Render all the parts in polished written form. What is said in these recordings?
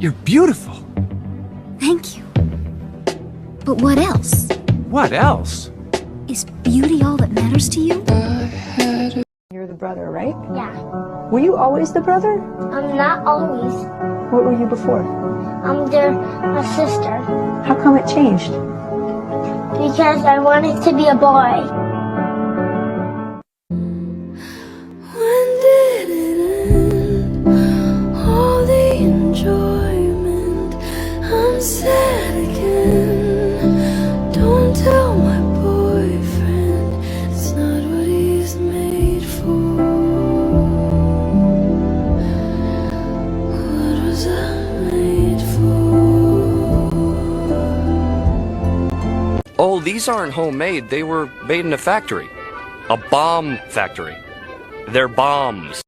You're beautiful. Thank you. But what else? What else? Is beauty all that matters to you? You're the brother, right? Yeah. Were you always the brother? I'm not always. What were you before? They're a sister. How come it changed? Because I wanted to be a boy. When did it end? All the enjoyment. I'm sad again. Don't tell my boyfriend. It's not what he's made for. What was I made for? Oh, these aren't homemade. They were made in a factory. A bomb factory. They're bombs.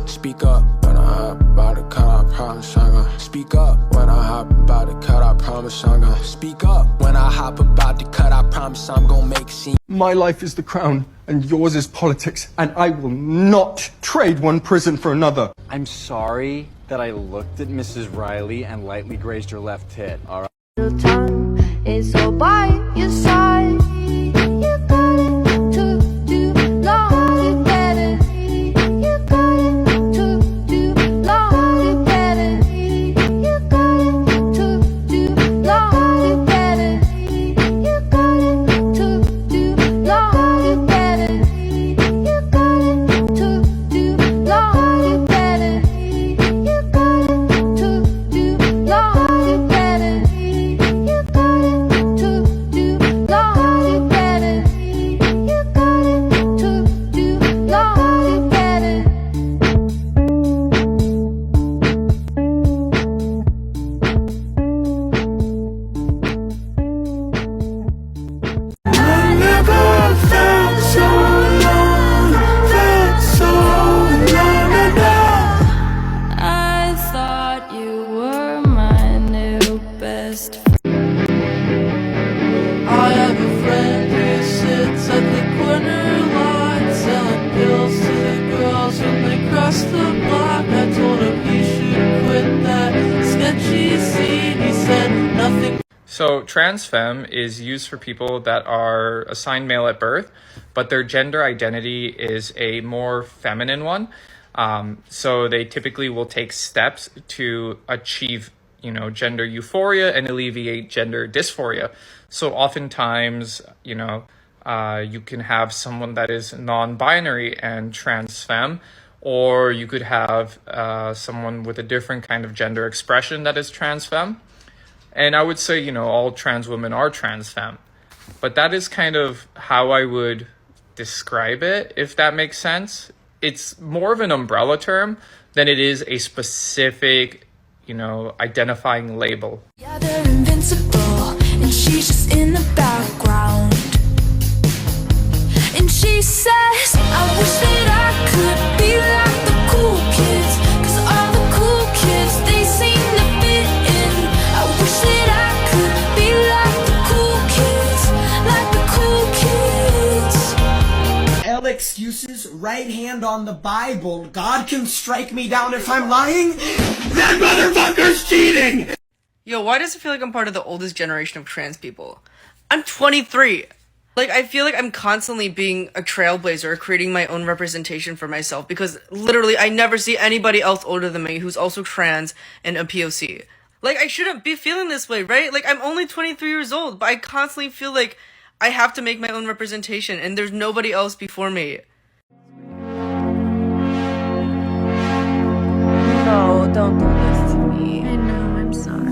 Speak up when I hop about to cut, I promise I'm gonna speak up when I hop about to cut, I promise I'm gonna speak up when I hop about to cut, I promise I'm gonna make a scene. My life is the crown, and yours is politics, and I will not trade one prison for another. I'm sorry that I looked at Mrs. Riley and lightly grazed her left tit, alright? Your tongue is all by your side. You got it to do long, you get it. You got it to do long, you get it. You got it to do long, you get it. You got it to do long, you get it. You got it to do long, you get it. You got it to do long, you get it. You got it to do long, you get it. You got it to do long, you get it. I never felt so alone, felt so alone enough. I thought you were my new best friend. I have a friend who sits at the corner lot selling pills to the girls when they cross the block. I told him he should quit that sketchy scene. He said nothing. So trans femme is used for people that are assigned male at birth, but their gender identity is a more feminine one. So they typically will take steps to achieve, gender euphoria and alleviate gender dysphoria. So oftentimes, you can have someone that is non-binary and trans femme, or you could have someone with a different kind of gender expression that is trans femme. And I would say, all trans women are trans femme. But that is kind of how I would describe it, if that makes sense. It's more of an umbrella term than it is a specific, identifying label. Yeah, they're invincible, and she's just in the background. And she says, I wish that I could be like the cool kids, 'cause all the cool kids, they seem to fit in. I wish that I could be like the cool kids, like the cool kids. L excuses, right hand on the Bible. God can strike me down if I'm lying. That motherfucker's cheating! Yo, why does it feel like I'm part of the oldest generation of trans people? I'm 23. Like, I feel like I'm constantly being a trailblazer, creating my own representation for myself, because literally I never see anybody else older than me who's also trans and a POC. Like, I shouldn't be feeling this way, right? Like, I'm only 23 years old, but I constantly feel like I have to make my own representation, and there's nobody else before me. No, don't do this to me. I know, I'm sorry.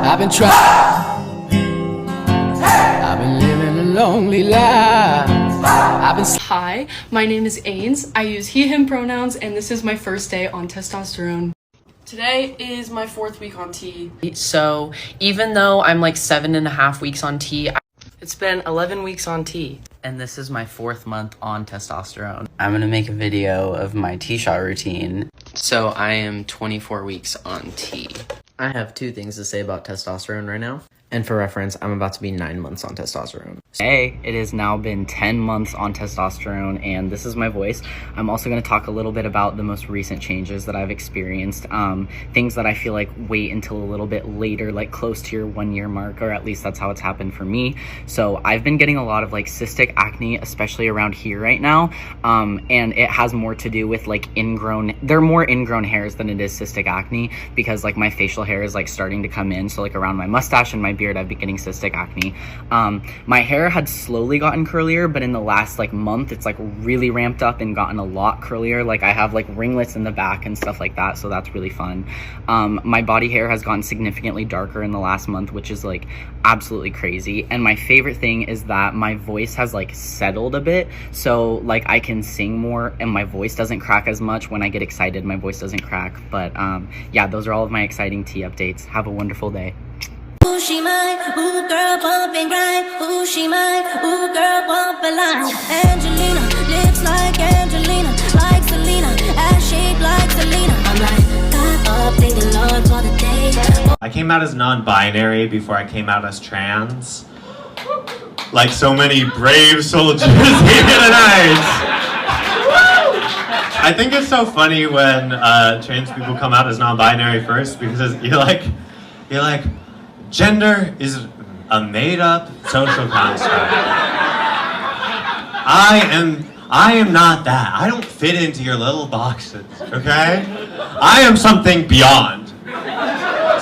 I've been trying. I've been living a lonely life. Hi, my name is Ains. I use he, him pronouns, and this is my first day on testosterone. Today is my 4th week on T. So even though I'm like 7.5 weeks on T, it's been 11 weeks on T. And this is my 4th month on testosterone. I'm gonna make a video of my T-shot routine. So I am 24 weeks on T. I have 2 things to say about testosterone right now. And for reference, I'm about to be 9 months on testosterone. Hey, it has now been 10 months on testosterone, and this is my voice. I'm also going to talk a little bit about the most recent changes that I've experienced. Things that I feel like wait until a little bit later, like close to your 1-year mark, or at least that's how it's happened for me. So I've been getting a lot of like cystic acne, especially around here right now. And it has more to do with like they're more ingrown hairs than it is cystic acne, because like my facial hair is like starting to come in. So like around my mustache and my beard, I've been getting cystic acne. My hair had slowly gotten curlier, but in the last like month, it's like really ramped up and gotten a lot curlier. Like I have like ringlets in the back and stuff like that, so that's really fun. My body hair has gotten significantly darker in the last month, which is like absolutely crazy. And my favorite thing is that my voice has like settled a bit, so like I can sing more and my voice doesn't crack as much. When I get excited, my voice doesn't crack. But yeah, those are all of my exciting tea updates. Have a wonderful day. Ooh, she mine, ooh, girl, bump and grind. Ooh, she mine, ooh, girl, bump a line. Angelina, lips like Angelina, like Selena, ass shaped like Selena. I'm like, got up, thinking Lord for the day. I came out as non-binary before I came out as trans. Like so many brave soldiers here tonight. I think it's so funny when trans people come out as non-binary first, because you're like, gender is a made-up social construct. I am not that. I don't fit into your little boxes, okay? I am something beyond.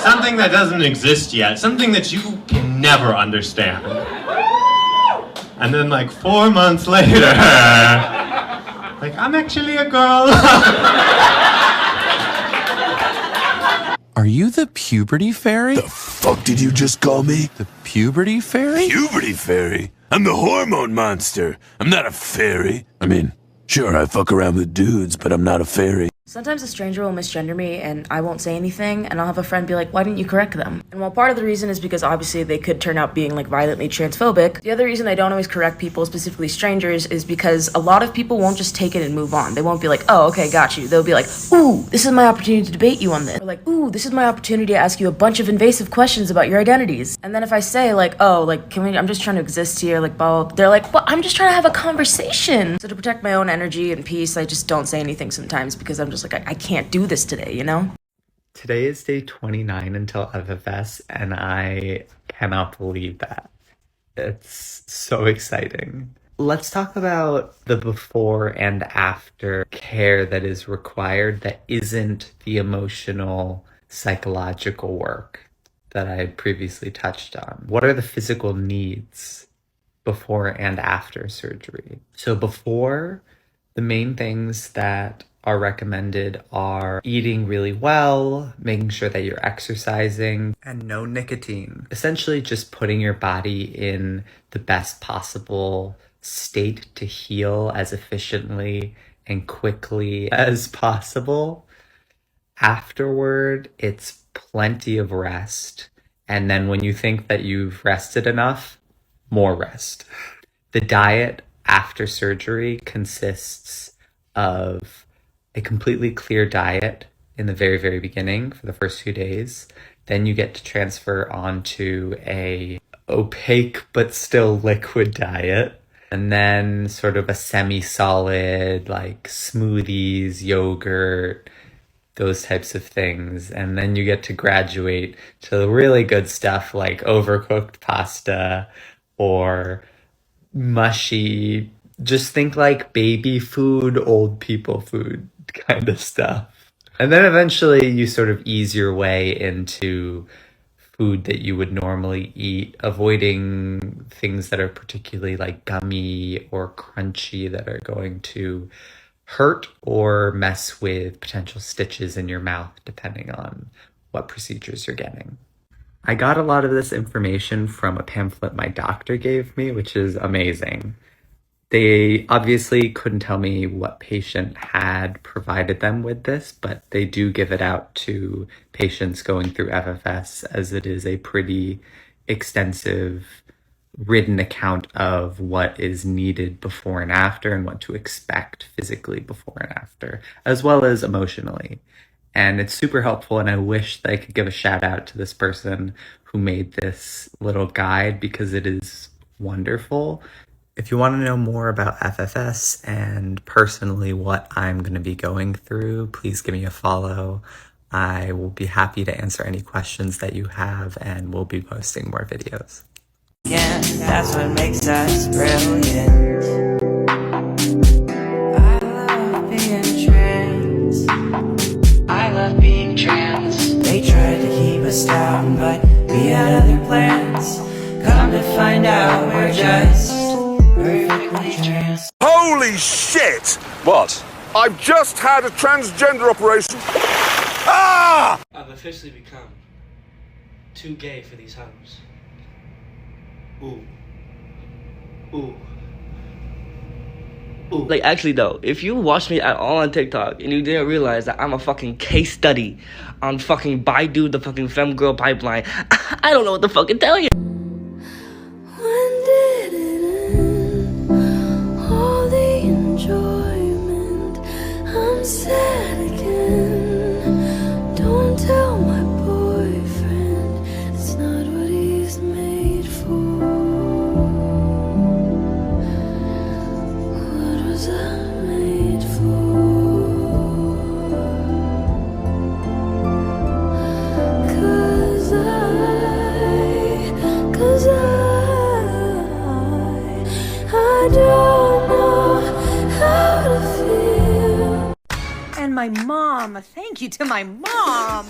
Something that doesn't exist yet. Something that you can never understand. And then like 4 months later, like, I'm actually a girl. Are you the puberty fairy? The fuck did you just call me? The puberty fairy? Puberty fairy? I'm the hormone monster. I'm not a fairy. I mean, sure, I fuck around with dudes, but I'm not a fairy. Sometimes a stranger will misgender me and I won't say anything, and I'll have a friend be like, why didn't you correct them? And while part of the reason is because obviously they could turn out being like violently transphobic, the other reason I don't always correct people, specifically strangers, is because a lot of people won't just take it and move on. They won't be like, oh, okay, got you. They'll be like, ooh, this is my opportunity to debate you on this. Or like, ooh, this is my opportunity to ask you a bunch of invasive questions about your identities. And then if I say like, oh, like, I'm just trying to exist here, like, blah, they're like, well, I'm just trying to have a conversation. So to protect my own energy and peace, I just don't say anything sometimes, because I'm just like, I can't do this today, you know? Today is day 29 until FFS, and I cannot believe that. It's so exciting. Let's talk about the before and after care that is required that isn't the emotional, psychological work that I had previously touched on. What are the physical needs before and after surgery? So before, the main things that are recommended are eating really well, making sure that you're exercising, and no nicotine. Essentially just putting your body in the best possible state to heal as efficiently and quickly as possible. Afterward, it's plenty of rest. And then when you think that you've rested enough, more rest. The diet after surgery consists of a completely clear diet in the very, very beginning for the first few days. Then you get to transfer onto a opaque but still liquid diet. And then sort of a semi-solid, like smoothies, yogurt, those types of things. And then you get to graduate to the really good stuff like overcooked pasta or mushy, just think like baby food, old people food kind of stuff. And then eventually you sort of ease your way into food that you would normally eat, avoiding things that are particularly like gummy or crunchy that are going to hurt or mess with potential stitches in your mouth, depending on what procedures you're getting. I got a lot of this information from a pamphlet my doctor gave me, which is amazing. They obviously couldn't tell me what patient had provided them with this, but they do give it out to patients going through FFS, as it is a pretty extensive written account of what is needed before and after and what to expect physically before and after, as well as emotionally. And it's super helpful, and I wish that I could give a shout out to this person who made this little guide because it is wonderful. If you want to know more about FFS and personally what I'm going to be going through, please give me a follow. I will be happy to answer any questions that you have, and we'll be posting more videos. Yeah, that's what makes us brilliant. I love being trans. I love being trans. They tried to keep us down, but we had other plans. Come to find out we're just perfectly trans. Holy shit! What? I've just had a transgender operation. Ah! I've officially become too gay for these hoes. Ooh. Ooh. Ooh. Like, actually though, if you watch me at all on TikTok and you didn't realize that I'm a fucking case study on fucking Baidu, the fucking femgirl pipeline, I don't know what to fucking tell you. When did it end? All the enjoyment. I'm sad again. Don't tell my boyfriend. It's not what he's made for. What was I made for? 'Cause I don't know how to feel. And my mom, thank you to my mom.